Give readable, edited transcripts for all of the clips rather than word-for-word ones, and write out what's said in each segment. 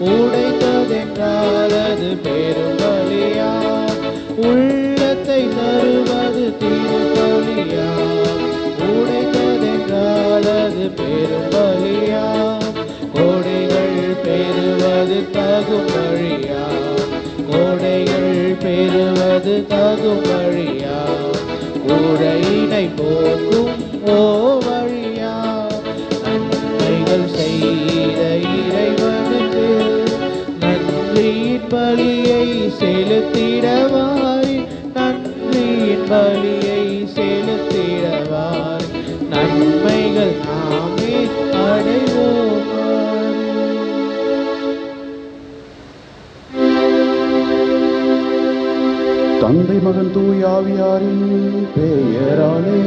உடைத்ததென்றால் அது பெரும் பலியா, உள்ளத்தை தருவது திருப்பலியா. உடைத்ததென்றால் அது பெரும் பலியா, கோடைகள் பெறுவது தகும் வழியா. கோடைகள் பெறுவது தகும் வழியா, கூரையினை போக்கும் ஓ வழியா. நன்மைகள் செய்த இறைவனுக்கு நன்றியின் பலியை செலுத்திடவாய், நன்றியின் பலியை செலுத்திடவாய். நன்மைகள் நாமே அடைவோம். தந்தை மகன் தூய ஆவியாரின் பெயராலே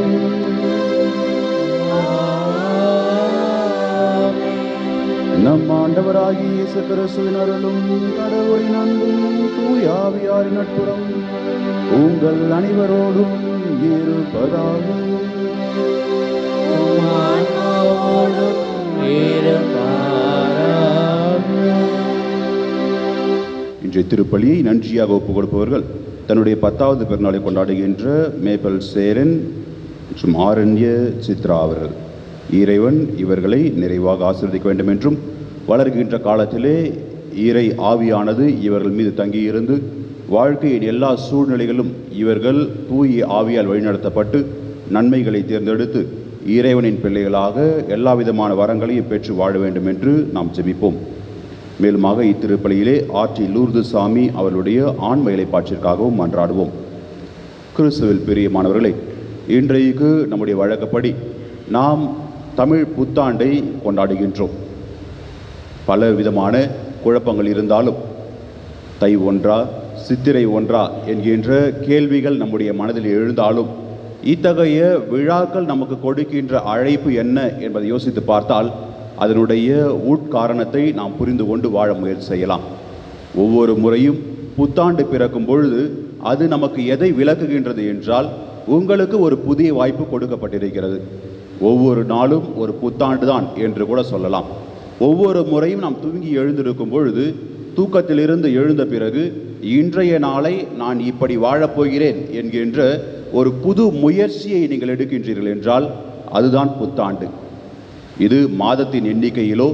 நம் ஆண்டவராகிய இயேசு கிறிஸ்துவின் அருளும் கடவுளின் அன்பும் தூய ஆவியாரின் நட்புறம் உங்கள் அனைவரோடும் இருப்பதாக. இன்றைய திருப்பலியை நன்றியாக ஒப்புக் கொடுப்பவர்கள் தன்னுடைய 10வது பிறநாளை கொண்டாடுகின்ற மேபல் சேரன் மற்றும் ஆரண்ய சித்ரா அவர்கள். இறைவன் இவர்களை நிறைவாக ஆசீர்வதிக்க வேண்டும் என்றும், வளர்கின்ற காலத்திலே இறை ஆவியானது இவர்கள் மீது தங்கியிருந்து வாழ்க்கையின் எல்லா சூழ்நிலைகளும் இவர்கள் தூய ஆவியால் வழிநடத்தப்பட்டு நன்மைகளை தேர்ந்தெடுத்து இறைவனின் பிள்ளைகளாக எல்லா விதமான வரங்களையும் பெற்று வாழ வேண்டும் என்று நாம் ஜெபிப்போம். மேலுமாக இத்திருப்பலியிலே ஆர்டி லூர்து சாமி அவர்களுடைய ஆன்ம இலைப்பாற்றிற்காகவும் மன்றாடுவோம். கிறிஸ்துவில் பிரியமானவர்களே, இன்றைக்கு நம்முடைய வழக்கப்படி நாம் தமிழ் புத்தாண்டை கொண்டாடுகின்றோம். பல விதமான குழப்பங்கள் இருந்தாலும் தை ஒன்றா சித்திரை ஒன்றா என்கின்ற கேள்விகள் நம்முடைய மனதில் எழுந்தாலும் இத்தகைய விழாக்கள் நமக்கு கொடுக்கின்ற அழைப்பு என்ன என்பதை யோசித்து பார்த்தால் அதனுடைய உட்காரணத்தை நாம் புரிந்து கொண்டு வாழ முயற்சி செய்யலாம். ஒவ்வொரு முறையும் புத்தாண்டு பிறக்கும் பொழுது அது நமக்கு எதை விளக்குகின்றது என்றால், உங்களுக்கு ஒரு புதிய வாய்ப்பு கொடுக்கப்பட்டிருக்கிறது. ஒவ்வொரு நாளும் ஒரு புத்தாண்டு தான் என்று கூட சொல்லலாம். ஒவ்வொரு முறையும் நாம் தூங்கி எழுந்திருக்கும் பொழுது, தூக்கத்திலிருந்து எழுந்த பிறகு இன்றைய நாளை நான் இப்படி வாழப்போகிறேன் என்கின்ற ஒரு புது முயற்சியை நீங்கள் எடுக்கின்றீர்கள் என்றால் அதுதான் புத்தாண்டு. இது மாதத்தின் எண்ணிக்கையிலோ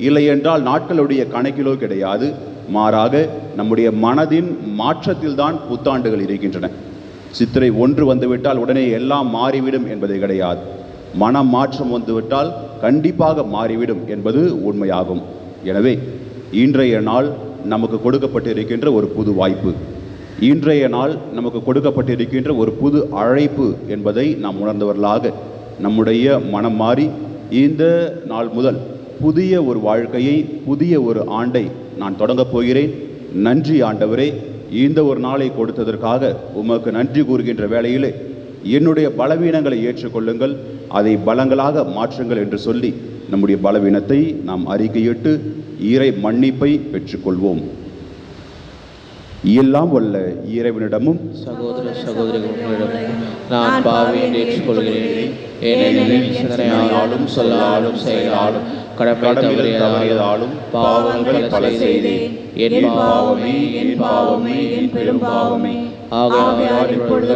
இல்லை என்றால் நாட்களுடைய கணக்கிலோ கிடையாது. மாறாக நம்முடைய மனதின் மாற்றத்தில்தான் புத்தாண்டுகள் இருக்கின்றன. சித்திரை 1 வந்துவிட்டால் உடனே எல்லாம் மாறிவிடும் என்பது கிடையாது. மனம் மாற்றம் வந்துவிட்டால் கண்டிப்பாக மாறிவிடும் என்பது உண்மையாகும். எனவே இன்றைய நாள் நமக்கு கொடுக்கப்பட்டிருக்கின்ற ஒரு புது வாய்ப்பு, இன்றைய நாள் நமக்கு கொடுக்கப்பட்டிருக்கின்ற ஒரு புது அழைப்பு என்பதை நாம் உணர்ந்தவர்களாக நம்முடைய மனம் மாறி இந்த நாள் முதல் புதிய ஒரு வாழ்க்கையை, புதிய ஒரு ஆண்டை நான் தொடங்கப் போகிறேன். நன்றி ஆண்டவரே, இந்த ஒரு நாளை கொடுத்ததற்காக உமக்கு நன்றி கூறுகின்ற வேளையிலே என்னுடைய பலவீனங்களை ஏற்றுக்கொள்ளுங்கள், அதை பலங்களாக மாற்றுங்கள் என்று சொல்லி நம்முடைய பலவீனத்தை நாம் அறிக்கையிட்டு இறை மன்னிப்பை பெற்றுக்கொள்வோம். எல்லாம் வல்ல இறைவனிடமும் சகோதர சகோதரிகளிடமும் நான் பாவியை ஏற்றுக்கொள்கிறேன். ஏனெனில் சிந்தனையாலும் சொல்லாலும் செயலாலும் கடமை தவறியதாலும் பாவங்கள் பல செய்தேன். என் பாவமே, என் பாவமே, என் பெரும் பாவமே. ஆகையால் இப்பொழுது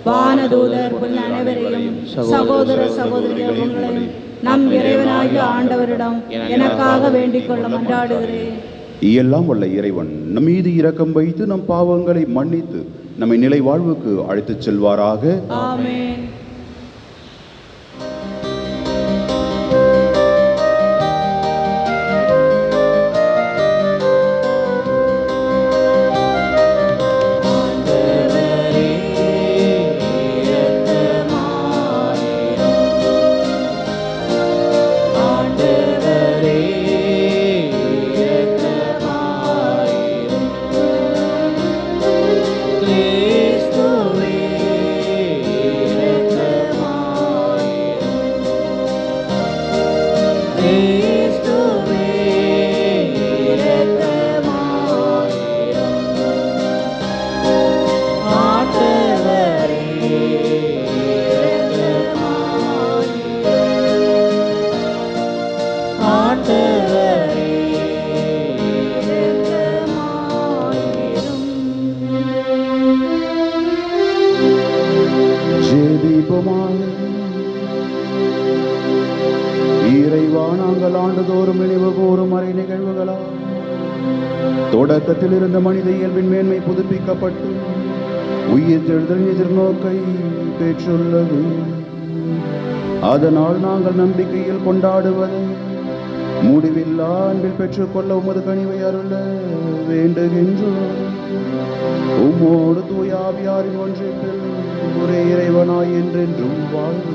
வானதூதர் அனைவரையும் சகோதர சகோதரிகளையும் நம் இறைவனாகிய ஆண்டவரிடம் எனக்காக வேண்டிக் கொள்ள மன்றாடுகிறேன். எல்லாம் வல்ல இறைவன் நம் மீது இரக்கம் வைத்து நம் பாவங்களை மன்னித்து நம்மை நிலை வாழ்வுக்கு அழைத்துச் செல்வாராக. ஆமென். கிறிஸ்துவே காணும் மறை நிகழ்வுகளால் தொடக்கத்தில் இருந்த மனித இயல்பின் மேன்மை புதுப்பிக்கப்பட்டு உயிர் தெழுதல் எதிர்நோக்கை பெற்றுள்ளது. அதனால் நாங்கள் நம்பிக்கையில் கொண்டாடுவது முடிவில்லா அன்பில் பெற்றுக்கொள்ள உமது கனிவை அருள வேண்டுகின்றோம். உம்மோடு தூய ஆவியாரின் ஒன்றிப்பில் ஒரே இறைவனாய் என்றென்றும் வாழ்ந்து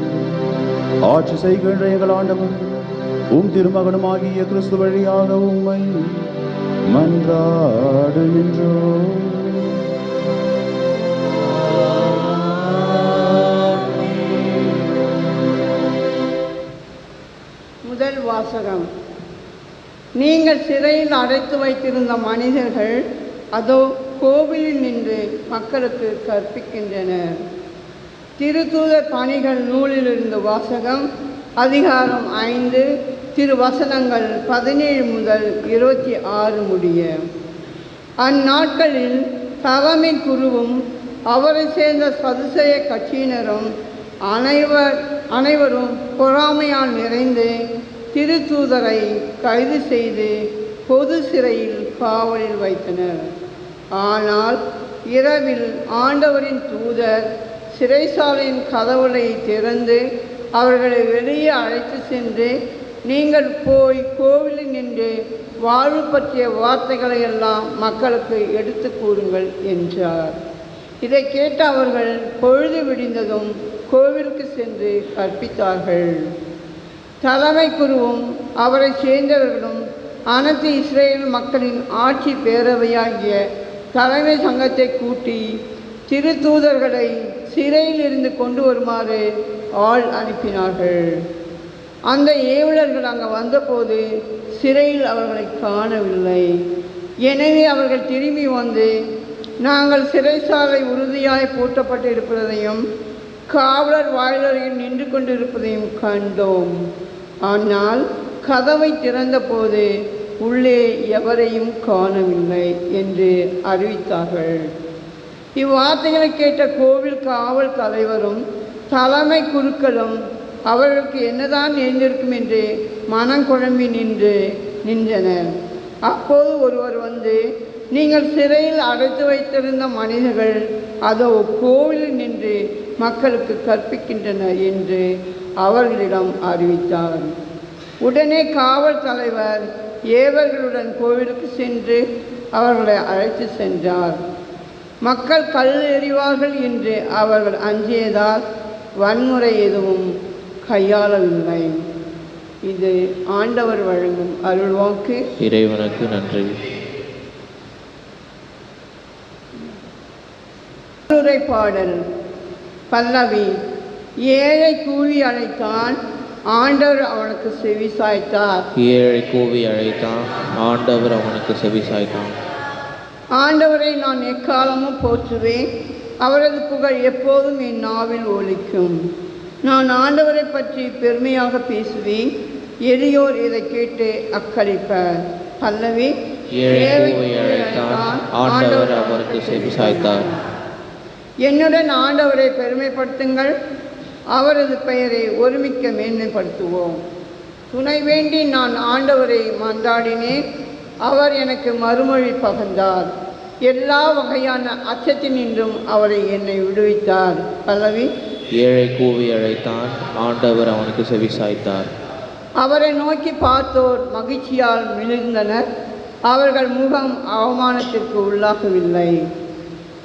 ஆட்சி செய்கின்ற எங்கள் ஆண்டவர் உம் திருமகனுமாகிய கிறிஸ்து வழியாக உம்மை மன்றாடுகின்றோம். முதல் வாசகம். நீங்கள் சிறையில் அடைத்து வைத்திருந்த மனிதர்கள் அதோ கோவிலில் நின்று மக்களுக்கு கற்பிக்கின்றனர். திருத்தூதர் பணிகள் நூலிலிருந்து வாசகம். அதிகாரம் 5 திருவசனங்கள் 17 முதல் 26 முடிய. அந்நாட்களில் தலைமை குருவும் அவரை சேர்ந்த சதுசேய கட்சியினரும் அனைவரும் பொறாமையால் நிறைந்து திருத்தூதரை கைது செய்து பொது சிறையில் காவலில் வைத்தனர். ஆனால் இரவில் ஆண்டவரின் தூதர் சிறைசாலையின் கதவுகளை திறந்து அவர்களை வெளியே அழைத்து சென்று, நீங்கள் போய் கோவிலில் நின்று வாழ்வு பற்றிய வார்த்தைகளை எல்லாம் மக்களுக்கு எடுத்து கூறுங்கள் என்றார். இதை கேட்ட அவர்கள் பொழுது விடிந்ததும் கோவிலுக்கு சென்று கற்பித்தார்கள். தலைமை குருவும் அவரை சேர்ந்தவர்களும் அனைத்து இஸ்ரேல் மக்களின் ஆட்சி பேரவையாகிய தலைமை சங்கத்தை கூட்டி திருத்தூதர்களை சிறையில் இருந்து கொண்டு வருமாறு ஆள் அனுப்பினார்கள். அந்த ஏவலர்கள் அங்கே வந்தபோது சிறையில் அவர்களை காணவில்லை. எனவே அவர்கள் திரும்பி வந்து, நாங்கள் சிறைசாலை உறுதியாய் பூட்டப்பட்டு இருப்பதையும் காவலர் வாயிலறையில் நின்று கொண்டிருப்பதையும் கண்டோம். ஆனால் கதவை திறந்தபோது உள்ளே எவரையும் காணவில்லை என்று அறிவித்தார்கள். இவ்வார்த்தைகளை கேட்ட கோவில் காவல் தலைவரும் தலைமை குருக்களும் அவர்களுக்கு என்னதான் நேர்ந்திருக்கும் என்று மனம் குழம்பி நின்றனர். அப்போது ஒருவர் வந்து, நீங்கள் சிறையில் அடைத்து வைத்திருந்த மனிதர்கள் அதோ கோவிலில் நின்று மக்களுக்கு கற்பிக்கின்றனர் என்று அவர்களிடம் அறிவித்தார். உடனே காவல் தலைவர் ஏவர்களுடன் கோவிலுக்கு சென்று அவர்களை அழைத்து சென்றார். மக்கள் கல் எறிவார்கள் என்று அவர்கள் அஞ்சியதால் வன்முறை எதுவும் கையாளவில்லை. இது ஆண்டவர் வழங்கும் அருள்வாக்கு. இறைவனுக்கு நன்றி. பாடல். பல்லவி. ஏழை கூவி அழைத்தான், ஆண்டவர் அவனுக்கு செவி சாய்த்தார். ஏழை கூவி அழைத்தான், ஆண்டவர் அவனுக்கு செவி சாய்த்தான். ஆண்டவரை நான் எக்காலமும் போற்றுவேன், அவரது புகழ் எப்போதும் என் நாவில் ஒலிக்கும். நான் ஆண்டவரை பற்றி பெருமையாக பேசுவேன், எளியோர் இதை கேட்டு அக்களிப்பர். பல்லவி. ஏழை கூவி அழைத்தான், ஆண்டவர் அவருக்கு செவி சாய்த்தார். என்னுடன் ஆண்டவரை பெருமைப்படுத்துங்கள், அவரது பெயரை ஒருமிக்க மேன்மைப்படுத்துவோம். துணை வேண்டி நான் ஆண்டவரை மன்றாடினேன், அவர் எனக்கு மறுமொழி பகர்ந்தார். எல்லா வகையான அச்சத்தினின்றும் அவரை என்னை விடுவித்தார். பல்லவி. ஏழை கூவி அழைத்தான், ஆண்டவர் அவனுக்கு செவி சாய்த்தார். அவரை நோக்கி பார்த்தோர் மகிழ்ச்சியால் மிளிர்ந்தனர், அவர்கள் முகம் அவமானத்திற்கு உள்ளாகவில்லை.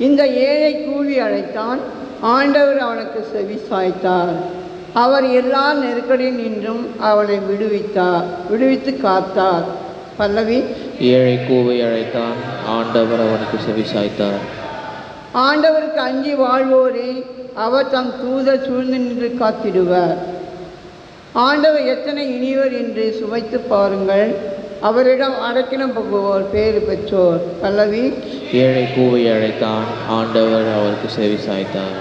இந்த ஏழை கூவி அழைத்தான், ஆண்டவர் அவனுக்கு செவி சாய்த்தார். அவர் எல்லா நெருக்கடியில் நின்றும் அவனை விடுவித்து காத்தார். பல்லவி. ஏழை கூவி அழைத்தான், ஆண்டவர் அவனுக்கு செவி சாய்த்தார். ஆண்டவருக்கு அஞ்சி வாழ்வோரே அவர் தம் தூதர் சூழ்ந்து நின்று காத்திடுவார். ஆண்டவர் எத்தனை இனியவர் என்று சுவைத்து பாருங்கள், அவரிடம் அடக்கினம் போகுவோர் பேறு பெற்றோர். பல்லவி. ஏழை கூவி அழைத்தான், ஆண்டவர் அவருக்கு செவி சாய்த்தார்.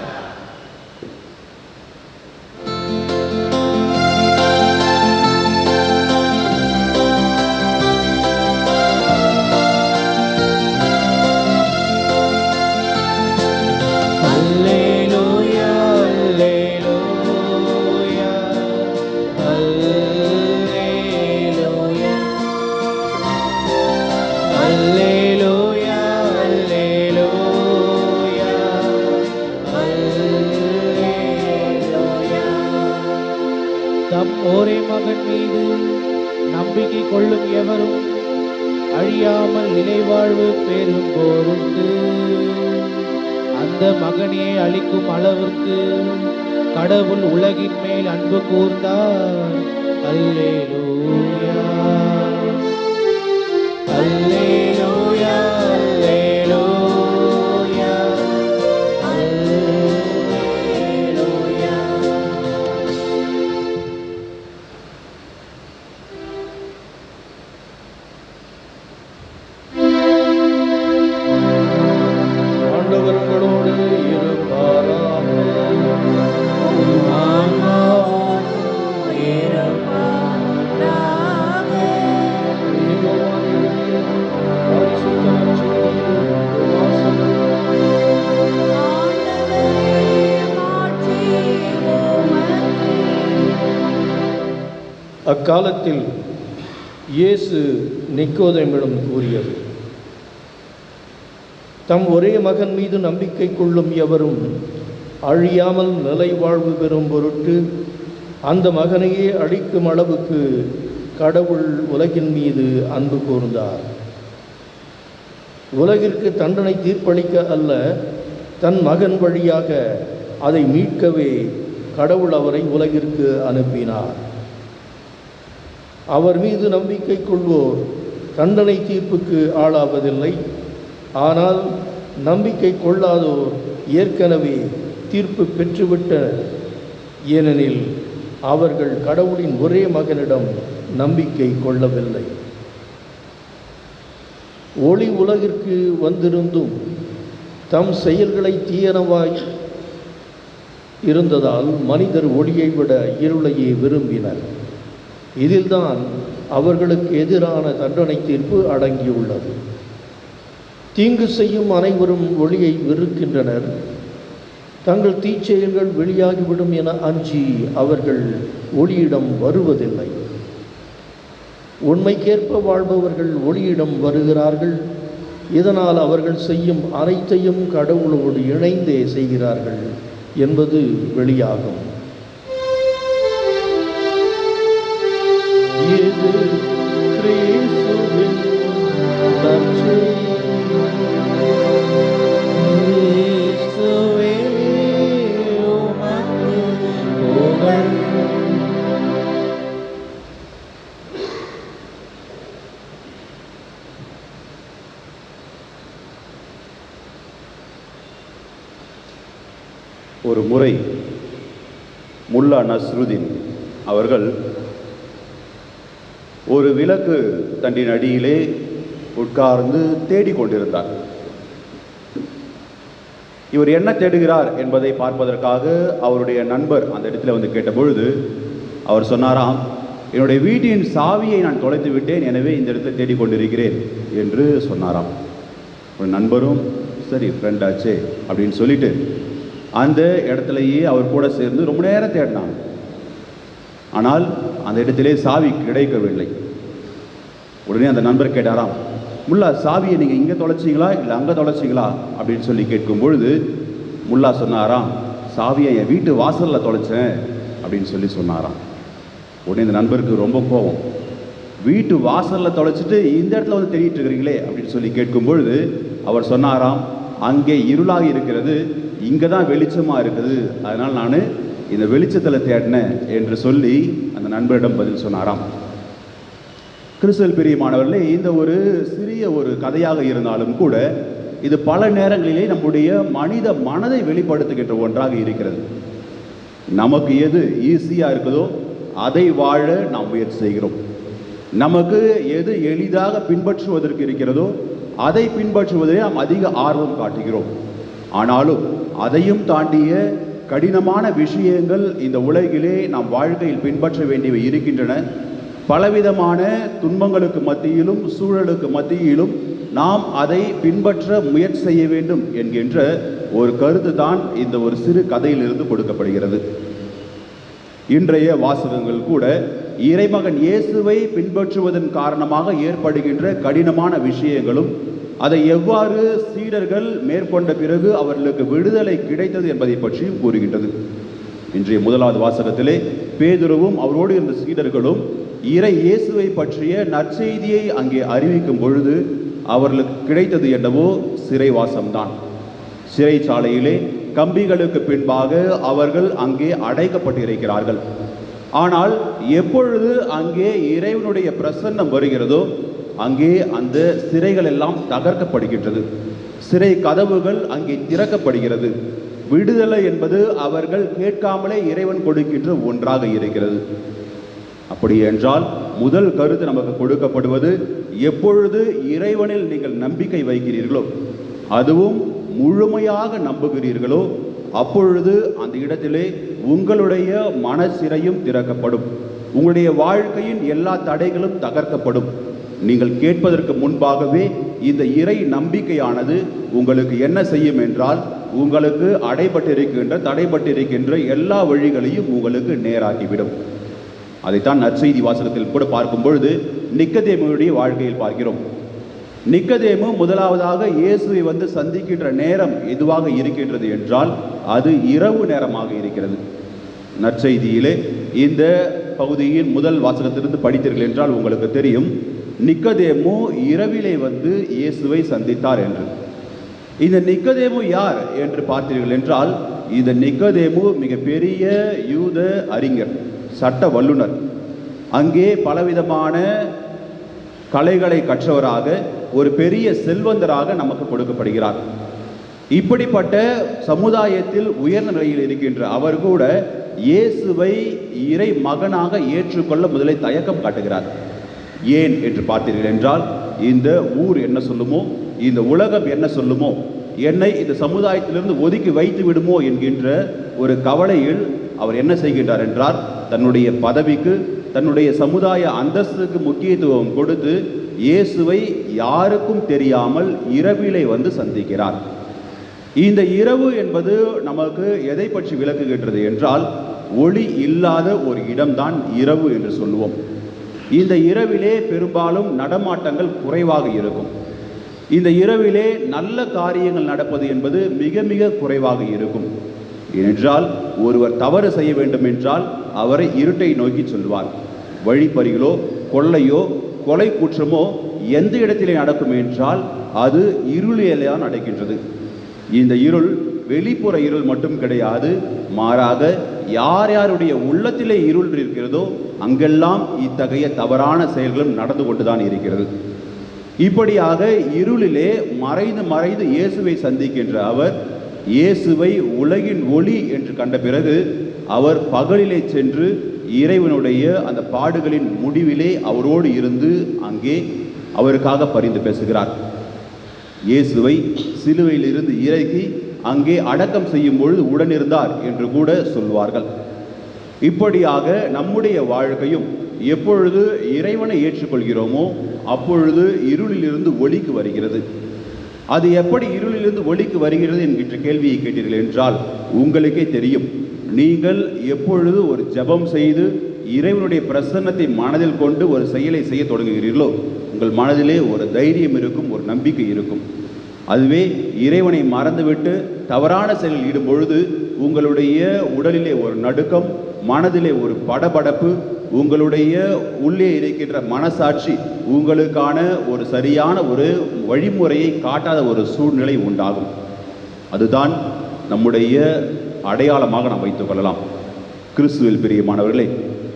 கொள்ளும் எவரும் அழியாமல் நிலைவாழ்வு பெறும் பொருட்டு அந்த மகனை அளிக்கும் அளவிற்கு கடவுள் உலகின் மேல் அன்பு கூர்ந்தார். அல்லேலூயா அல்லேலூயா அல்லேலூயா அல்லேலூயா. ஆண்டவர் உங்களோடு இருப்பாராக. அக்காலத்தில் இயேசு நிக்கோதேமிடம் கூறியது, தம் ஒரே மகன் மீது நம்பிக்கை கொள்ளும் எவரும் அழியாமல் நிலை வாழ்வு பெறும் பொருட்டு அந்த மகனையே அழிக்கும் அளவுக்கு கடவுள் உலகின் மீது அன்பு கூர்ந்தார். உலகிற்கு தண்டனை தீர்ப்பளிக்க அல்ல, தன் மகன் வழியாக அதை மீட்கவே கடவுள் அவரை உலகிற்கு அனுப்பினார். அவர் மீது நம்பிக்கை கொள்வோர் தண்டனை தீர்ப்புக்கு ஆளாவதில்லை. ஆனால் நம்பிக்கை கொள்ளாதோர் ஏற்கனவே தீர்ப்பு பெற்றுவிட்டனர். ஏனெனில் அவர்கள் கடவுளின் ஒரே மகனிடம் நம்பிக்கை கொள்ளவில்லை. ஒளி உலகிற்கு வந்திருந்தும் தம் செயல்களை தீயனவாய் இருந்ததால் மனிதர் ஒளியை விட இருளையே விரும்பினர். இதில்தான் அவர்களுக்கு எதிரான தண்டனை தீர்ப்பு அடங்கியுள்ளது. தீங்கு செய்யும் அனைவரும் ஒளியை வெறுக்கின்றனர். தங்கள் தீச்செயல்கள் வெளியாகிவிடும் என அஞ்சி அவர்கள் ஒளியிடம் வருவதில்லை. உண்மைக்கேற்ப வாழ்பவர்கள் ஒளியிடம் வருகிறார்கள். இதனால் அவர்கள் செய்யும் அனைத்தையும் கடவுளோடு இணைந்தே செய்கிறார்கள் என்பது வெளியாகும். இது கிறிஸ்துவின் நற்செய்தி. கிறிஸ்துவே உமக்கு புகழ். ஒரு முறை முல்லா நஸ்ருதீன் அவர்கள் ஒரு விளக்கு தண்டின் அடியிலே உட்கார்ந்து தேடிக்கொண்டிருந்தார். இவர் என்ன தேடுகிறார் என்பதை பார்ப்பதற்காக அவருடைய நண்பர் அந்த இடத்துல வந்து கேட்டபொழுது அவர் சொன்னாராம், என்னுடைய வீட்டின் சாவியை நான் தொலைத்து விட்டேன், எனவே இந்த இடத்தை தேடிக்கொண்டிருக்கிறேன் என்று சொன்னாராம். ஒரு நண்பரும் சரி ஃப்ரெண்டாச்சே அப்படின்னு சொல்லிட்டு அந்த இடத்துலையே அவர் கூட சேர்ந்து ரொம்ப நேரம் தேடினாங்க. ஆனால் அந்த இடத்திலே சாவி கிடைக்கவில்லை. உடனே அந்த நண்பர் கேட்டாராம், முல்லா சாவியை நீங்கள் இங்கே தொலைச்சிங்களா இல்லை அங்கே தொலைச்சிங்களா அப்படின்னு சொல்லி கேட்கும் பொழுது முல்லா சொன்னாராம், சாவியை என் வீட்டு வாசலில் தொலைச்சேன் அப்படின்னு சொல்லி சொன்னாராம். உடனே இந்த நண்பருக்கு ரொம்ப கோபம். வீட்டு வாசலில் தொலைச்சிட்டு இந்த இடத்துல வந்து தேடிட்டு இருக்கிறீங்களே அப்படின்னு சொல்லி கேட்கும் பொழுது அவர் சொன்னாராம், அங்கே இருளாக இருக்கிறது, இங்கே தான் வெளிச்சமாக இருக்குது, அதனால் நான் இந்த வெளிச்சத்தில் தேடினேன் என்று சொல்லி அந்த நண்பரிடம் பதில் சொன்னாராம். கிறிஸ்துவில் பிரியமானவர்களே, இந்த ஒரு சிறிய ஒரு கதையாக இருந்தாலும் கூட இது பல நேரங்களிலே நம்முடைய மனித மனதை வெளிப்படுத்துகின்ற ஒன்றாக இருக்கிறது. நமக்கு எது ஈஸியாக இருக்குதோ அதை வாழ நாம் முயற்சி செய்கிறோம். நமக்கு எது எளிதாக பின்பற்றுவதற்கு இருக்கிறதோ அதை பின்பற்றுவதிலே நாம் அதிக ஆர்வம் காட்டுகிறோம். ஆனாலும் அதையும் தாண்டிய கடினமான விஷயங்கள் இந்த உலகிலே நாம் வாழ்க்கையில் பின்பற்ற வேண்டியவை இருக்கின்றன. பலவிதமான துன்பங்களுக்கு மத்தியிலும் சூழலுக்கு மத்தியிலும் நாம் அதை பின்பற்ற முயற்சி செய்ய வேண்டும் என்கின்ற ஒரு கருத்து தான் இந்த ஒரு சிறு கதையிலிருந்து கொடுக்கப்படுகிறது. இன்றைய வாசகங்கள் கூட இறைமகன் இயேசுவை பின்பற்றுவதன் காரணமாக ஏற்படுகின்ற கடினமான விஷயங்களும் அதை எவ்வாறு சீடர்கள் மேற்கொண்ட பிறகு அவர்களுக்கு விடுதலை கிடைத்தது என்பதை பற்றியும் கூறுகின்றது. இன்றைய முதலாவது வாசகத்திலே பேதுருவும் அவரோடு இருந்த சீடர்களும் இறை இயேசுவை பற்றிய நற்செய்தியை அங்கே அறிவிக்கும் பொழுது அவர்களுக்கு கிடைத்தது என்னவோ சிறைவாசம்தான். சிறைச்சாலையிலே கம்பிகளுக்கு பின்பாக அவர்கள் அங்கே அடைக்கப்பட்டிருக்கிறார்கள். ஆனால் எப்பொழுது அங்கே இறைவனுடைய பிரசன்னம் வருகிறதோ அங்கே அந்த சிறைகள் எல்லாம் தகர்க்கப்படுகின்றது. சிறை கதவுகள் அங்கே திறக்கப்படுகிறது. விடுதலை என்பது அவர்கள் கேட்காமலே இறைவன் கொடுக்கின்ற ஒன்றாக இருக்கிறது. அப்படி என்றால் முதல் கருத்து நமக்கு கொடுக்கப்படுவது, எப்பொழுது இறைவனில் நீங்கள் நம்பிக்கை வைக்கிறீர்களோ, அதுவும் முழுமையாக நம்புகிறீர்களோ, அப்பொழுது அந்த இடத்திலே உங்களுடைய மனசிறையும் திறக்கப்படும். உங்களுடைய வாழ்க்கையின் எல்லா தடைகளும் தகர்க்கப்படும். நீங்கள் கேட்பதற்கு முன்பாகவே இந்த இறை நம்பிக்கையானது உங்களுக்கு என்ன செய்யும் என்றால், உங்களுக்கு தடைபட்டிருக்கின்ற எல்லா வழிகளையும் உங்களுக்கு நேராக்கிவிடும். அதைத்தான் நற்செய்தி வாசகத்தில் கூட பார்க்கும் பொழுது நிக்கதேமுடைய வாழ்க்கையில் பார்க்கிறோம். நிக்கதேமு முதலாவதாக இயேசுவை வந்து சந்திக்கின்ற நேரம் எதுவாக இருக்கின்றது என்றால் அது இரவு நேரமாக இருக்கிறது. நற்செய்தியிலே இந்த பகுதியின் முதல் வாசகத்திலிருந்து படித்தீர்கள் என்றால் உங்களுக்கு தெரியும், நிக்கதேமு இரவிலே வந்து இயேசுவை சந்தித்தார் என்று. இந்த நிக்கதேமு யார் என்று பார்த்தீர்கள் என்றால், இந்த நிக்கதேமு மிகப்பெரிய யூத அறிஞர், சட்ட வல்லுனர். அங்கே பலவிதமான கலைகளை கற்றவராக, ஒரு பெரிய செல்வந்தராக நமக்கு கொடுக்கப்படுகிறார். இப்படிப்பட்ட சமுதாயத்தில் உயர்ந்த நிலையில் இருக்கின்ற அவர் கூட இயேசுவை இறை மகனாக ஏற்றுக்கொள்ள முதலில் தயக்கம் காட்டுகிறார். ஏன் என்று பார்த்தீர்கள் என்றால், இந்த ஊர் என்ன சொல்லுமோ, இந்த உலகம் என்ன சொல்லுமோ, என்னை இந்த சமுதாயத்திலிருந்து ஒதுக்கி வைத்து விடுமோ என்கின்ற ஒரு கவலையில் அவர் என்ன செய்கின்றார் என்றால், தன்னுடைய பதவிக்கு, தன்னுடைய சமுதாய அந்தஸ்துக்கு முக்கியத்துவம் கொடுத்து இயேசுவை யாருக்கும் தெரியாமல் இரவிலே வந்து சந்திக்கிறார். இந்த இரவு என்பது நமக்கு எதை பற்றி விளக்குகின்றது என்றால், ஒளி இல்லாத ஒரு இடம்தான் இரவு என்று சொல்லுவோம். இந்த இரவிலே பெரும்பாலும் நடமாட்டங்கள் குறைவாக இருக்கும். இந்த இரவிலே நல்ல காரியங்கள் நடப்பது என்பது மிக மிக குறைவாக இருக்கும். ஏனென்றால் ஒருவர் தவறு செய்ய வேண்டும் என்றால் அவரை இருட்டை நோக்கி சொல்வார். வழிப்பறிகளோ கொள்ளையோ கொலை குற்றமோ எந்த இடத்திலே நடக்கும் என்றால் அது இருளிலேதான் நடக்கின்றது. இந்த இருள் வெளிப்புற இருள் மட்டும் கிடையாது, மாறாக யார் யாருடைய உள்ளத்திலே இருள் இருக்கிறதோ அங்கெல்லாம் இத்தகைய தவறான செயல்களும் நடந்து கொண்டுதான் இருக்கிறது. இப்படியாக இருளிலே மறைந்து மறைந்து இயேசுவை சந்திக்கின்ற அவர், இயேசுவை உலகின் ஒளி என்று கண்ட பிறகு அவர் பகலிலே சென்று இறைவனுடைய அந்த பாடுகளின் முடிவிலே அவரோடு இருந்து அங்கே அவருக்காக பரிந்து பேசுகிறார். இயேசுவை சிலுவையில் இருந்து இறக்கி அங்கே அடக்கம் செய்யும் பொழுது உடனிருந்தார் என்று கூட சொல்வார்கள். இப்படியாக நம்முடைய வாழ்க்கையும் எப்பொழுது இறைவனை ஏற்றுக்கொள்கிறோமோ அப்பொழுது இருளிலிருந்து ஒளிக்கு வருகிறது. அது எப்படி இருளிலிருந்து ஒளிக்கு வருகிறது என்கின்ற கேள்வியை கேட்டீர்கள் என்றால் உங்களுக்கே தெரியும். நீங்கள் எப்பொழுது ஒரு ஜெபம் செய்து இறைவனுடைய பிரசன்னத்தை மனதில் கொண்டு ஒரு செயலை செய்ய தொடங்குகிறீர்களோ உங்கள் மனதிலே ஒரு தைரியம் இருக்கும், ஒரு நம்பிக்கை இருக்கும். அதுவே இறைவனை மறந்துவிட்டு தவறான செயலில் ஈடும் பொழுது உங்களுடைய உடலிலே ஒரு நடுக்கம், மனதிலே ஒரு படபடப்பு, உங்களுடைய உள்ளே இருக்கின்ற மனசாட்சி உங்களுக்கான ஒரு சரியான ஒரு வழிமுறையை காட்டாத ஒரு சூழ்நிலை உண்டாகும். அதுதான் நம்முடைய அடையாளமாக நாம் வைத்துக் கொள்ளலாம். கிறிஸ்துவில் பிரியமானவர்களே,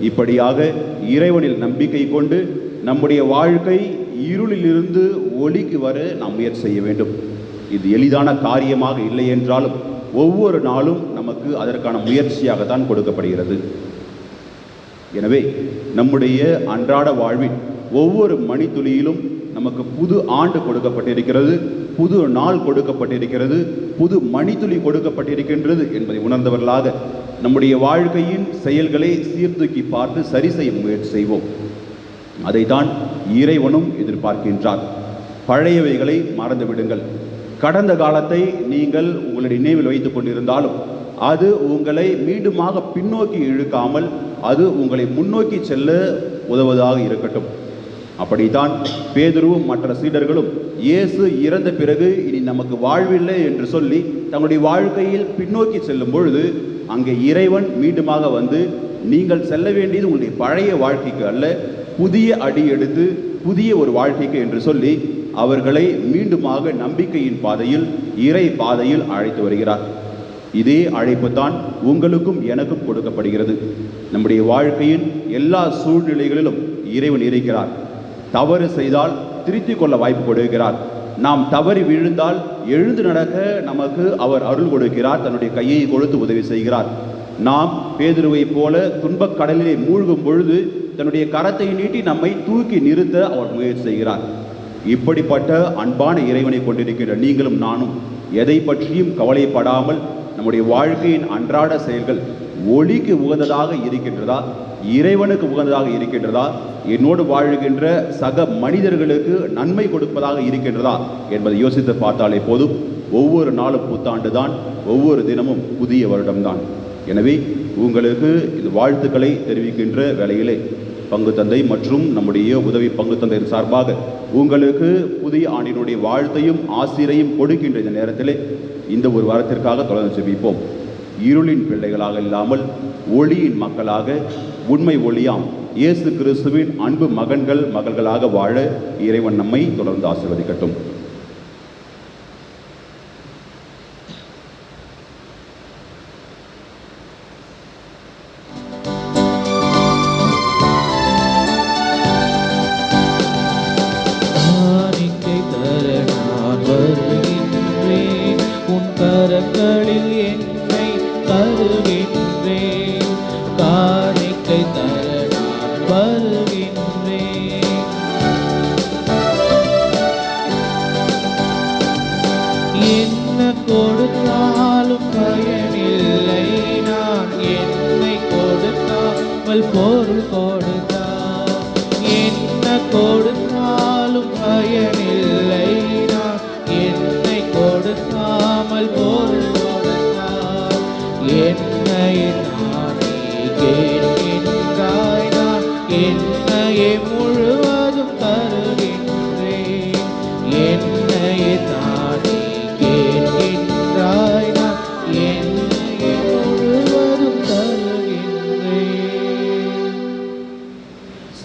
இப்படியாக இறைவனில் நம்பிக்கை கொண்டு நம்முடைய வாழ்க்கை இருளிலிருந்து ஒளிக்கு வர நாம் முயற்சி செய்ய வேண்டும். இது எளிதான காரியமாக இல்லை என்றாலும் ஒவ்வொரு நாளும் நமக்கு அதற்கான முயற்சியாகத்தான் கொடுக்கப்படுகிறது. எனவே நம்முடைய அன்றாட வாழ்வில் ஒவ்வொரு மணித்துளியிலும் நமக்கு புது ஆண்டு கொடுக்கப்பட்டிருக்கிறது, புது நாள் கொடுக்கப்பட்டிருக்கிறது, புது மணித்துளி கொடுக்கப்பட்டிருக்கின்றது என்பதை உணர்ந்தவர்களாக நம்முடைய வாழ்க்கையின் செயல்களை சீர்தூக்கி பார்த்து சரி செய்ய முயற்சி செய்வோம். அதைத்தான் இறைவனும் எதிர்பார்க்கின்றார். பழையவைகளை மறந்து விடுங்கள். கடந்த காலத்தை நீங்கள் உங்களுடைய நினைவில் வைத்துக் கொண்டிருந்தாலும் அது உங்களை மீண்டுமாக பின்னோக்கி இழுக்காமல் அது உங்களை முன்னோக்கி செல்ல உதவுவதாக இருக்கட்டும். அப்படித்தான் பேதுருவும் மற்ற சீடர்களும் இயேசு இறந்த பிறகு இனி நமக்கு வாழ்வில்லை என்று சொல்லி தங்களுடைய வாழ்க்கையில் பின்னோக்கி செல்லும் பொழுது அங்கே இறைவன் மீண்டுமாக வந்து நீங்கள் செல்ல வேண்டியது உங்களுடைய பழைய வாழ்க்கைக்கு அல்ல, புதிய அடி எடுத்து புதிய ஒரு வாழ்க்கைக்கு என்று சொல்லி அவர்களை மீண்டுமாக நம்பிக்கையின் பாதையில், இறை பாதையில் அழைத்து வருகிறார். இதே அழைப்பு தான் உங்களுக்கும் எனக்கும் கொடுக்கப்படுகிறது. நம்முடைய வாழ்க்கையின் எல்லா சூழ்நிலைகளிலும் இறைவன் இருக்கிறார். தவறு செய்தால் திருத்திக் கொள்ள வாய்ப்பு கொடுக்கிறார். நாம் தவறி விழுந்தால் எழுந்து நடக்க நமக்கு அவர் அருள் கொடுக்கிறார், தன்னுடைய கையை கொடுத்து உதவி செய்கிறார். நாம் பேதுருவை போல துன்பக் கடலிலே மூழ்கும் பொழுது தன்னுடைய கரத்தை நீட்டி நம்மை தூக்கி நிறுத்த அவர் முயற்சி செய்கிறார். இப்படிப்பட்ட அன்பான இறைவனை கொண்டிருக்கின்ற நீங்களும் நானும் எதை பற்றியும் கவலைப்படாமல் நம்முடைய வாழ்க்கையின் அன்றாட செயல்கள் ஒளிக்கு உகந்ததாக இருக்கின்றதா, இறைவனுக்கு உகந்ததாக இருக்கின்றதா, என்னோடு வாழ்கின்ற சக மனிதர்களுக்கு நன்மை கொடுப்பதாக இருக்கின்றதா என்பதை யோசித்து பார்த்தாலே போதும். ஒவ்வொரு நாளும் புத்தாண்டு தான், ஒவ்வொரு தினமும் புதிய வருடம்தான். எனவே உங்களுக்கு இந்த வாழ்த்துக்களை தெரிவிக்கின்ற வேளையிலே பங்கு தந்தை மற்றும் நம்முடைய உதவி பங்கு தந்தையின் சார்பாக உங்களுக்கு புதிய ஆண்டினுடைய வாழ்த்தையும் ஆசிரையும் கொடுக்கின்ற இந்த நேரத்திலே இந்த ஒரு வாரத்திற்காக தொடர்ந்து ஜெபிப்போம். இருளின் பிள்ளைகளாக இல்லாமல் ஒளியின் மக்களாக, உண்மை ஒளியாம் இயேசு கிறிஸ்துவின் அன்பு மகன்கள் மகள்களாக வாழ இறைவன் நம்மை தொடர்ந்து ஆசீர்வதிக்கட்டும்.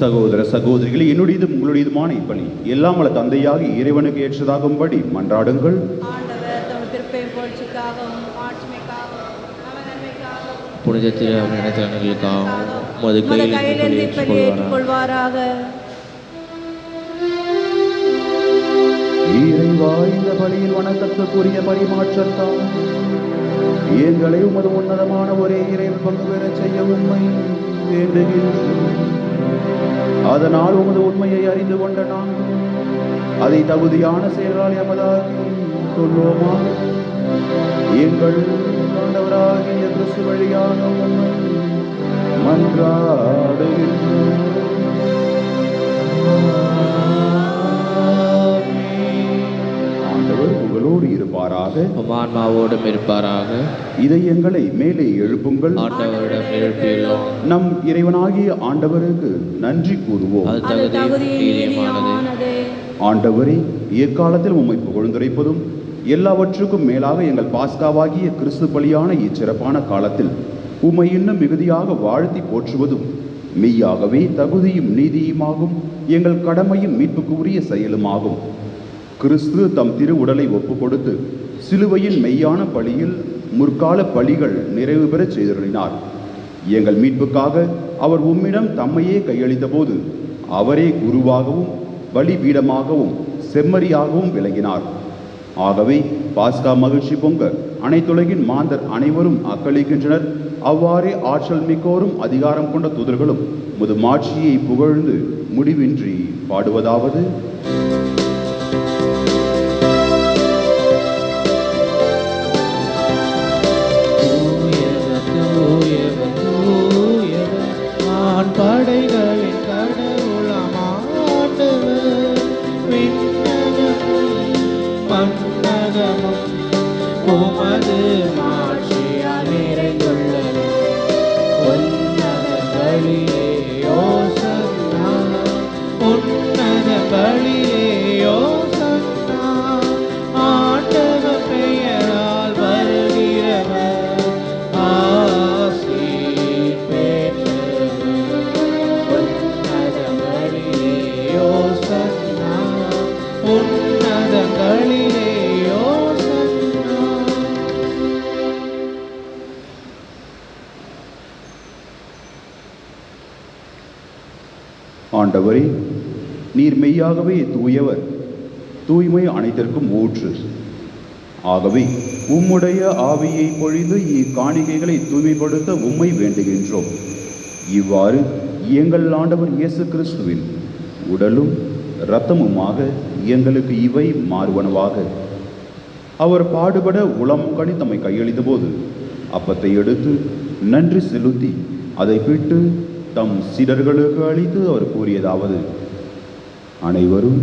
சகோதர சகோதரிகளே, என்னுடையதும் உங்களுடையதுமான இப்பணி எல்லாம் வல்ல தந்தையாக இறைவனுக்கு ஏற்றதாகும்படி மன்றாடுங்கள். புனித திருநங்களுக்காகவும் மது கையில் ஏற்றுக்கொள்வாராக. இறைவா, இந்த பலியில் வணக்கத்துக்குரிய பரிமாற்றத்தால் எங்களை உமது உன்னதமான ஒரே இறைவன் பங்கு பெறச் செய்ய உம்மை வேண்டுகின்றோம். அதனால் உமது உண்மையை அறிந்து கொண்ட நாங்கள் அதை தகுதியான செயலால் எமதாகி கொள்வோமா. எங்கள் ஆண்டவராகிய கிறிஸ்து வழியாக உம்மை மன்றாடுகின்றோம். ஆண்டவர் உங்களோடு இருப்பாராக, ஆன்மாவோடும் இருப்பாராக. இதை எங்களை மேலே எழுப்புங்கள். ஆண்டவரிடம் எழுப்பியுள்ளோம். நம் இறைவனாகிய ஆண்டவருக்கு நன்றி கூறுவோம். ஆண்டவரே, எக்காலத்தில் உம்மை புகழ்ந்துரைப்பதும் எல்லாவற்றுக்கும் மேலாக எங்கள் பாஸ்காவாகிய கிறிஸ்து பலியான இச்சிறப்பான காலத்தில் உம்மை இன்னும் மிகுதியாக வாழ்த்தி போற்றுவதும் மெய்யாகவே தகுதியும் நீதியுமாகும், எங்கள் கடமையும் மீட்புக்கு உரிய செயலுமாகும். கிறிஸ்து தம் திரு உடலை ஒப்பு கொடுத்து சிலுவையின் மெய்யான பலியில் முற்கால பலிகள் நிறைவு பெறச் செய்தருளினார். எங்கள் மீட்புக்காக அவர் உம்மிடம் தம்மையே கையளித்த போது அவரே குருவாகவும் பலிபீடமாகவும் செம்மறியாகவும் விளங்கினார். ஆகவே பாஸ்கா மகிழ்ச்சி பொங்க அனைத்துலகின் மாந்தர் அனைவரும் அக்களிக்கின்றனர். அவ்வாறே ஆற்றல் மிக்கோரும் அதிகாரம் கொண்ட தூதர்களும் முது மாட்சியை புகழ்ந்து முடிவின்றி பாடுவதாவது: படைகளின் கடவுளாம் ஆண்டவர், விண்ணகமும் மண்ணகமும் உமது மாட்சியால் நிறைந்துள்ளது. உன்னதங்களிலே யோசன்னா, உன்னதங்களிலே யோசன்னா. ஆண்டவர் பெயரால் வருகிறவர் ஆண்டவரே, நீர் மெய்யாகவே தூயவர், தூய்மை அனைத்திற்கும் ஊற்று. ஆகவே உம்முடைய ஆவியை பொழிந்து இக்காணிக்கைகளை தூய்மைப்படுத்த உம்மை வேண்டுகின்றோம். இவ்வாறு எங்கள் ஆண்டவர் இயேசு கிறிஸ்துவின் உடலும் இரத்தமுமாக எங்களுக்கு இவை மாறுவனவாக. அவர் பாடுபட உளம் கனி தம்மை கையளித்த போது அப்பத்தை எடுத்து நன்றி செலுத்தி அதை பிட்டு தம் சீடர்களுக்கு அளித்து அவர் கூறியதாவது: அனைவரும்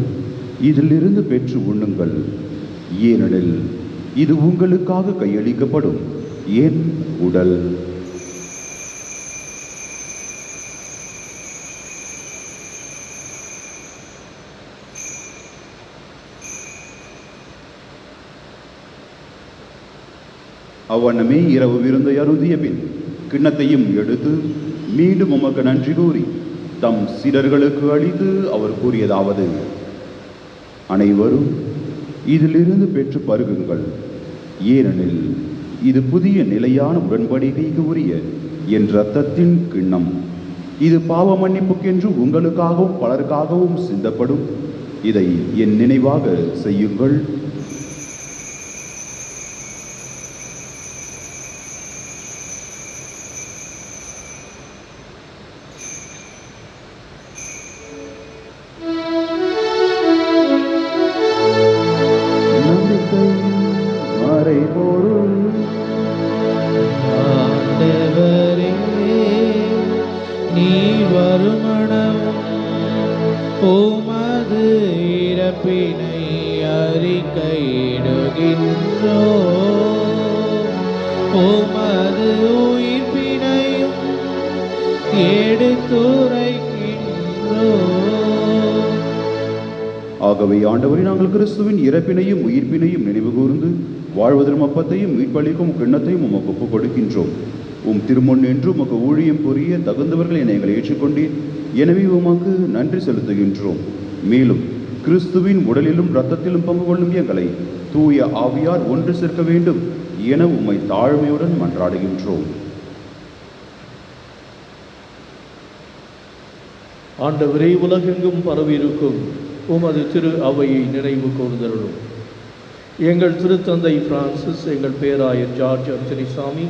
இதிலிருந்து பெற்று உண்ணுங்கள், ஏனெனில் இது உங்களுக்காக கையளிக்கப்படும் என் உடல். அவ்வண்ணமே இரவு விருந்தை அருந்திய பின் கிண்ணத்தையும் எடுத்து மீண்டும் உமக்கு நன்றி கூறி தம் சீடர்களுக்கு அளித்து அவர் கூறியதாவது: அனைவரும் இதிலிருந்து பெற்று பருகுங்கள், ஏனெனில் இது புதிய நிலையான உடன்படிக்கைக்கு உரிய என் இரத்தத்தின் கிண்ணம். இது பாவ மன்னிப்புக்கென்று உங்களுக்காகவும் பலருக்காகவும் சிந்தப்படும். இதை என் நினைவாக செய்யுங்கள். ஆண்டவரே, நீர் வருமணம் உமது இறப்பினை அறிக்கையிடுகின்றோம், உமது உயிர்ப்பினையும் எடுத்துரைக்கின்றோம். ஆகவே ஆண்டவரே, நாங்கள் கிறிஸ்துவின் இறப்பினையும் உயிர்ப்பினையும் நினைவு கூர்ந்து வாழ்வதரும் அப்பத்தையும் மீட்பளிக்கும் கிண்ணத்தையும் உமக்கு ஒப்புக் கொடுக்கின்றோம். உம் திருமுன் என்று உமக்கு ஊழியம் புரிய தகுந்தவர்கள் என எங்களை ஏற்றுக்கொண்டீர். எனவே உமக்கு நன்றி செலுத்துகின்றோம். மேலும் கிறிஸ்துவின் உடலிலும் இரத்தத்திலும் பங்கு கொள்ளும் எங்களை தூய ஆவியார் ஒன்று சேர்க்க வேண்டும் என உம்மை தாழ்மையுடன் மன்றாடுகின்றோம். ஆண்டவரே, உலகெங்கும் பரவியிருக்கும் உமது திரு அவையை நினைவு கூர்ந்தருளும். எங்கள் திருத்தந்தை பிரான்சிஸ், எங்கள் பேராயர் ஜார்ஜ் அர்ச்சனிசாமி,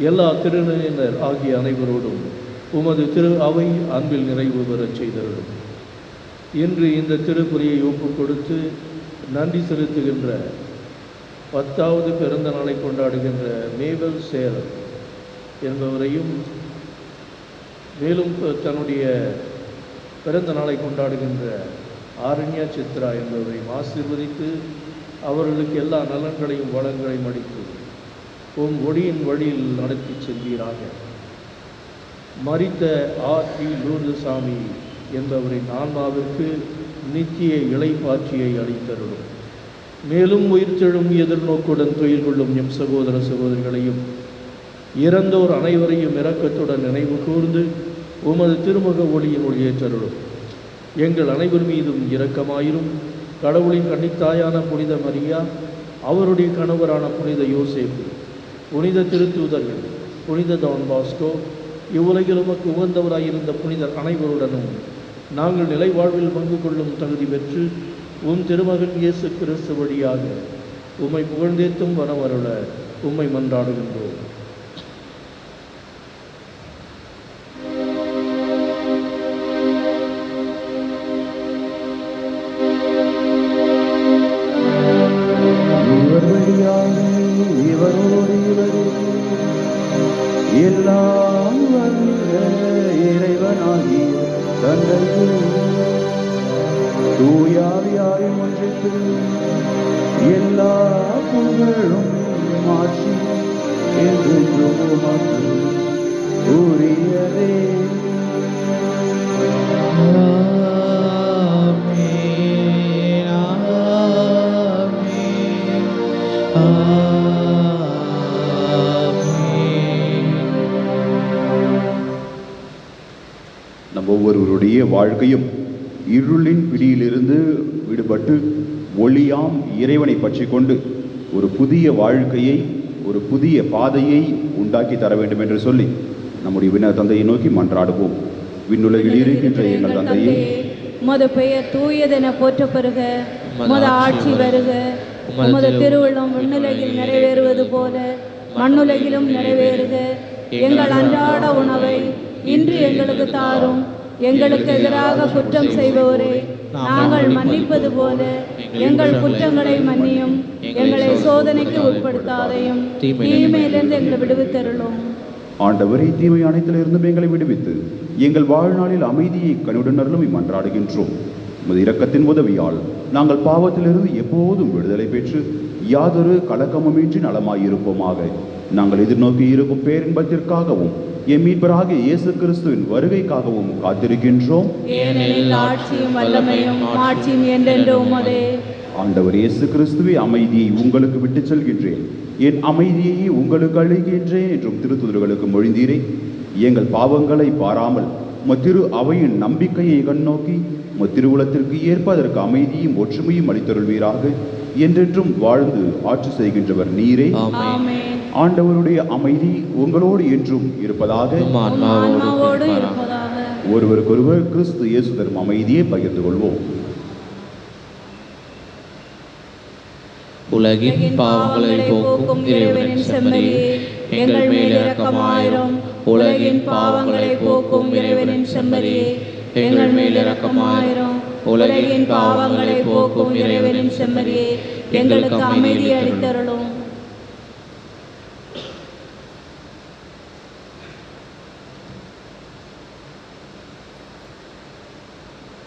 எல்லா திருநிலையினர் ஆகிய அனைவரோடும் உமது திரு அவை அன்பில் நிறைவு பெறச் செய்தருளும். இன்று இந்த திருப்பலியை ஒப்புக் கொடுத்து நன்றி செலுத்துகின்ற 10வது பிறந்த நாளை கொண்டாடுகின்ற மேபல் சேரன் என்பவரையும், மேலும் தன்னுடைய பிறந்த நாளை கொண்டாடுகின்ற ஆரண்யா சித்ரா என்பவரையும் ஆசீர்வதித்து அவர்களுக்கு எல்லா நலன்களையும் வளங்களையும் அளித்து உம் ஒளியின் வழியில் நடத்தி செல்வீராக. மரித்த ஆர்.டி. லூர்துசாமி என்பவரின் ஆன்மாவிற்கு நித்திய இளைப்பாட்சியை அளித்தருளும். மேலும் உயிர்த்தெழும் எதிர்நோக்குடன் துயில் கொள்ளும் எம் சகோதர சகோதரிகளையும் இறந்தோர் அனைவரையும் இரக்கத்துடன் நினைவு கூர்ந்து உமது திருமுக ஒளியின் ஒளியேற்றருளும். எங்கள் அனைவர் மீதும் இரக்கமாயிரும். கடவுளின் கன்னித்தாயான புனித மரியா, அவருடைய கணவரான புனித யோசேப்பு, புனித திருத்தூதர்கள், புனித டான் பாஸ்கோ, இவ்வுலகில் உமக்கு உகந்தவராயிருந்த புனிதர் அனைவருடனும் நாங்கள் நிலை வாழ்வில் பங்கு கொள்ளும் தகுதி பெற்று உம் திருமகன் இயேசு கிறிஸ்து வழியாக உம்மை புகழ்ந்தேத்தும் வரவருள உம்மை மன்றாடுகின்றோம். எல்லாம் வல்ல இறைவனாகிய தந்தையே, தூயாவியாரின் ஒன்றிற்கு எல்லா புகழும் மாற்றி என்று உமக்கு உரியதே. நம் ஒவ்வொருவருடைய வாழ்க்கையும் இருளின் பிடியிலிருந்து விடுபட்டு ஒளியாம் இறைவனை பற்றி கொண்டு ஒரு புதிய வாழ்க்கையை, ஒரு புதிய பாதையை உண்டாக்கி தர வேண்டும் என்று சொல்லி நம்முடைய விண்ணக தந்தையை நோக்கி மன்றாடுவோம். விண்ணுலகில் இருக்கின்ற எங்கள் தந்தையே, உமது பெயர் தூயதென போற்றப் பெறுக. உமது ஆட்சி வருக. உமது திருவுள்ளம் விண்ணுலகில் நிறைவேறுவது போல மண்ணுலகிலும் நிறைவேறுக. எங்கள் அன்றாட உணவை இன்று எங்களுக்கு தாரும். எங்களுக்கு எதிராக குற்றம் செய்பவரை நாங்கள் மன்னிப்பது போல எங்கள் குற்றங்களை மன்னியும். எங்களை சோதனைக்கு உட்படுத்தாதையும் தீமையிலிருந்து எங்களை விடுவித்தருளும். ஆண்டவரே, தீமை அனைத்திலிருந்தும் எங்களை விடுவித்து எங்கள் வாழ்நாளில் அமைதியை கனிவுடன் அருளும் மன்றாடுகின்றோம். உமது இரக்கத்தின் உதவியால் நாங்கள் பாவத்திலிருந்து எப்போதும் விடுதலை பெற்று யாதொரு கலக்கமுமின்றி நலமாயிருப்போமாக. நாங்கள் எதிர்நோக்கி இருக்கும் பேரின்பத்திற்காகவும் எம் மீட்பராகிய இயேசு கிறிஸ்துவின் வருகைக்காகவும் காத்திருக்கின்றோம். ஏனெனில் ஆட்சியும் வல்லமையும் மாட்சியும் என்றென்றும் உமதே. ஆண்டவர் இயேசு கிறிஸ்துவே, அமைதியை உங்களுக்கு விட்டுச் செல்கின்றேன், என் அமைதியையே உங்களுக்கு அளிக்கின்றேன் என்றும் திருத்தூதர்களுக்கு மொழிந்தீரே. எங்கள் பாவங்களை பாராமல் திரு அவையின் நம்பிக்கையை கண்ணோக்கி திருவுளத்திற்கு ஏற்ப அதற்கு அமைதியும் ஒற்றுமையும் அளித்தருள்வீராக. என்றென்றும் வாழ்ந்து ஆட்சி செய்கின்றவர் நீரே. ஆண்டவருடைய அமைதி உங்களோடு என்றும் இருப்பதாக. ஒருவருக்கொருவர் கிறிஸ்து இயேசு தரும் அமைதியை பகிர்ந்து கொள்வோம். உலகின் பாவங்களை போக்கும் இறைவனின் செம்மறியே, எங்கள் மேல் இரக்கமாயிரும். உலகின் பாவங்களை போக்கும் இறைவனின் செம்மறியே, எங்கள் மேல் இரக்கமாயிரும். உலகின் பாவங்களை போக்கும் இறைவனின் செம்மறியே, எங்களுக்கு அமைதி அளித்தருளும்.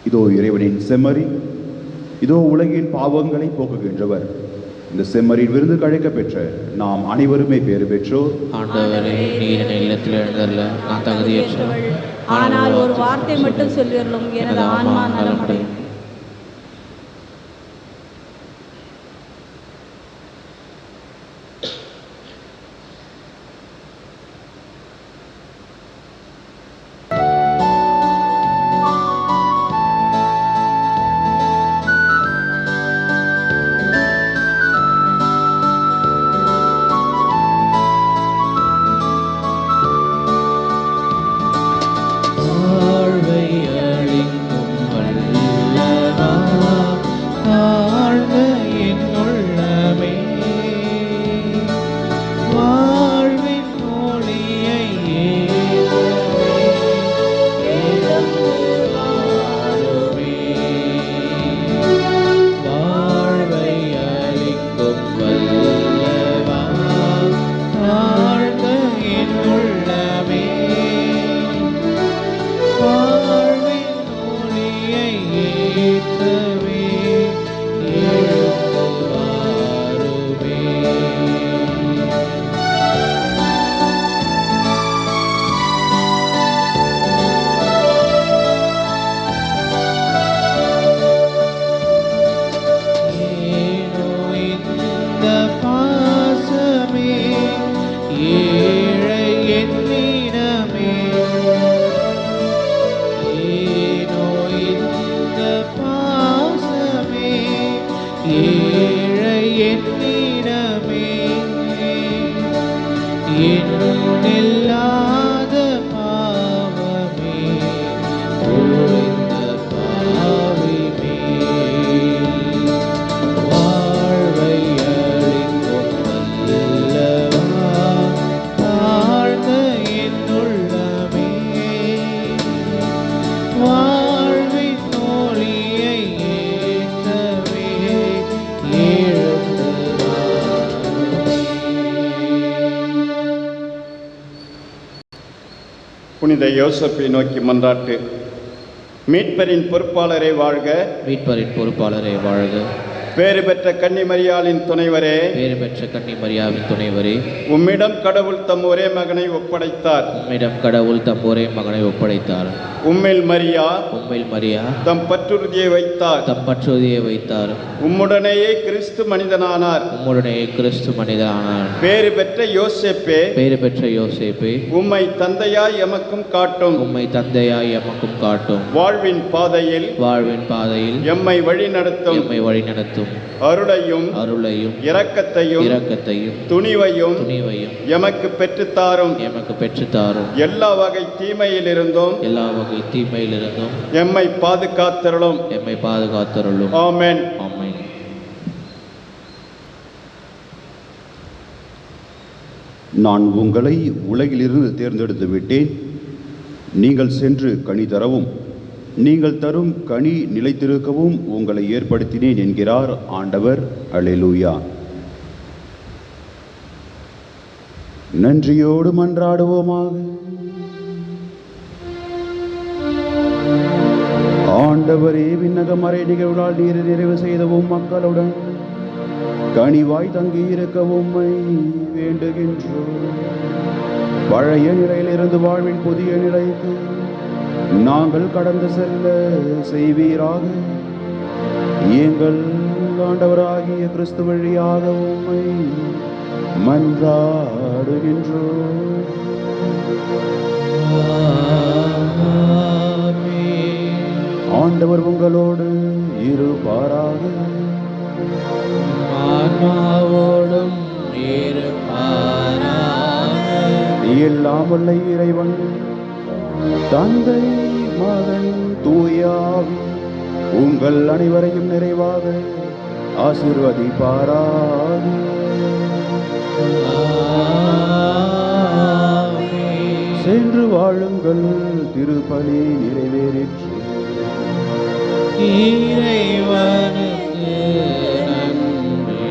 இதோ இறைவனின் செம்மறி, இதோ உலகின் பாவங்களை போக்குகின்றவர். இந்த செம்மறியின் விருந்து கழைக்க பெற்ற நாம் அனைவருமே பேறு பெற்றோர். ஆண்டவரே, நீர் என் இல்லத்தில் எழுந்தருள நான் தகுதியற்றவள். ஆனால் ஒரு வார்த்தை மட்டும் சொல்லிடலும், எனது ஆன்மா நலமடையும். புனித யோசப்பை நோக்கி மன்றாட்டு. மீட்பரின் பொறுப்பாளரை வாழ்க. மீட்பரின் பொறுப்பாளரை வாழ்க. பேறு பெற்ற கன்னிமரியாளின் துணைவரே. பேறு பெற்ற கன்னிமரியாவின் துணைவரே. உம்மிடம் கடவுள் தம் ஒரே மகனை ஒப்படைத்தார். உம்மிடம் கடவுள் தம் ஒரே மகனை ஒப்படைத்தார். உம்மில் மரியா. உம்மில் மரியா தம் பற்றுறுதியை வைத்தார். தம் பற்றுறுதியை வைத்தார். உம்முடனேயே கிறிஸ்து மனிதனானார். உம்முடனேயே கிறிஸ்து மனிதனானார். பேறு பெற்ற யோசேப்பே. பேறு பெற்ற யோசேப்பே. உம்மை தந்தையாய் எமக்கும் காட்டும். உம்மை தந்தையாய் எமக்கும் காட்டும். வாழ்வின் பாதையில். வாழ்வின் பாதையில் எம்மை வழி நடத்தும். எம்மை வழி நடத்தும். அருளையும் இரக்கத்தையும் துணிவையும் எமக்கு பெற்றுத்தாரும் எல்லா வகை தீமையிலிருந்தும் எம்மை பாதுகாத்தருளும். ஆமென். நான் உங்களை உலகிலிருந்து தேர்ந்தெடுத்து விட்டேன். நீங்கள் சென்று கனி தரவும் நீங்கள் தரும் கனி நிலைத்திருக்கவும் உங்களை ஏற்படுத்தினேன் என்கிறார் ஆண்டவர். அல்லேலூயா. நன்றியோடு மன்றாடுவோமாக. ஆண்டவரே, விண்ணக மறை நிகழ்வுகளால் நீர் நிறைவு செய்தவும் மக்களுடன் கனிவாய் தங்கியிருக்கவும் வேண்டுகின்றோம். பழைய நிலையிலிருந்து வாழ்வின் புதிய நிலைக்கு நாங்கள் கடந்து செல்ல செய்வீராக. எங்கள் ஆண்டவராகிய கிறிஸ்து வழியாக உம்மை மன்றாடுகின்றோம். ஆண்டவர் உங்களோடு இருப்பாராக. ஆன்மாவோடும் இருப்பாராக. எல்லாம் வல்ல இறைவன் தந்தை, மகன், தூய ஆவி உங்கள் அனைவரையும் நிறைவாக ஆசீர்வதிப்பாராக. சென்று வாழுங்கள். திருப்பலி நிறைவேறிற்று. இறைவனுக்கு நன்றி.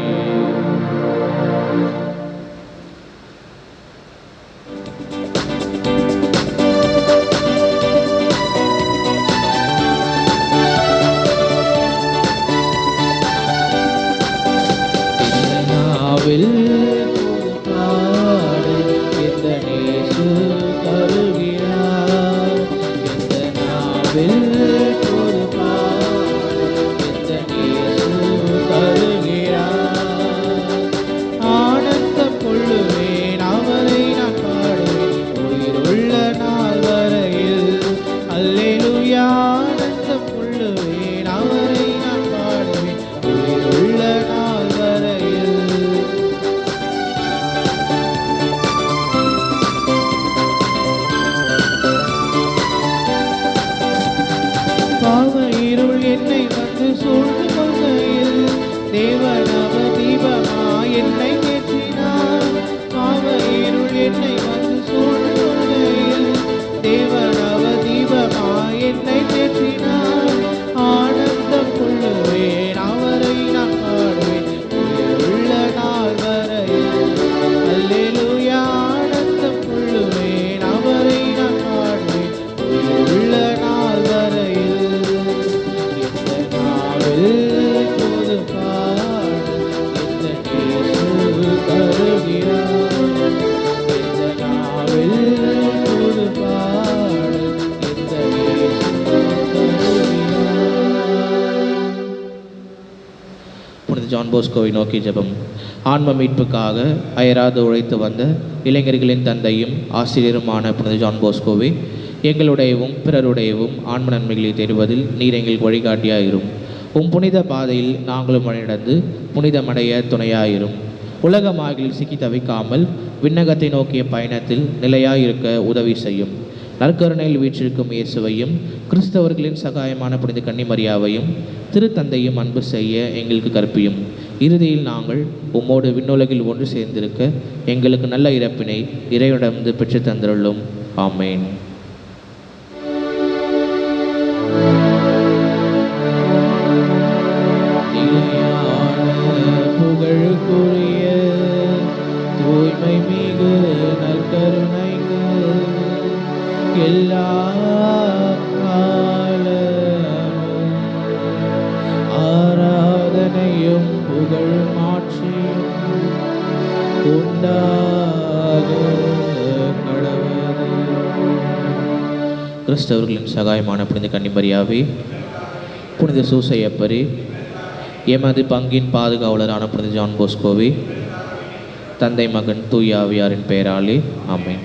ஜான் போஸ்கோவை நோக்கி ஜெபம். ஆன்ம மீட்புக்காக அயராது உழைத்து வந்த இளைஞர்களின் தந்தையும் ஆசிரியருமான புனித ஜான் போஸ்கோவை எங்களுடையவும் பிறருடையவும் ஆன்ம நன்மைகளை தேடுவதில் நீர் எங்களுக்கு வழிகாட்டியாயிரும். புனித பாதையில் நாங்களும் வழிநடந்து புனிதமடைய துணையாயிரும். உலக மாய்களில் சிக்கி தவிக்காமல் விண்ணகத்தை நோக்கிய பயணத்தில் நிலையாயிருக்க உதவி செய்யும். நற்கருணையில் வீற்றிருக்கும் இயேசுவையும் கிறிஸ்தவர்களின் சகாயமான புனித கன்னிமரியாவையும் திருத்தந்தையும் அன்பு செய்ய எங்களுக்கு கற்பியும். இறுதியில் நாங்கள் உம்மோடு விண்ணுலகில் ஒன்று சேர்ந்திருக்க எங்களுக்கு நல்ல இறப்பினை இறைவனிடமிருந்து பெற்று தந்திருளும். ஆமேன். புகழுக்குரிய தூய்மை மிகு நற்கருணைக்கு எல்லா காலமும் ஆராதனையும் புகழும் ஆட்சியும் உண்டாக கடவுளே. கிறிஸ்தவர்களின் சகாயமான புனித கன்னிமரியாவே, புனித சூசையப்பரே, எமது பங்கின் பாதுகாவலரான புனித ஜான் போஸ்கோவே, தந்தை மகன் தூய ஆவியாரின் பெயராலே ஆமென்.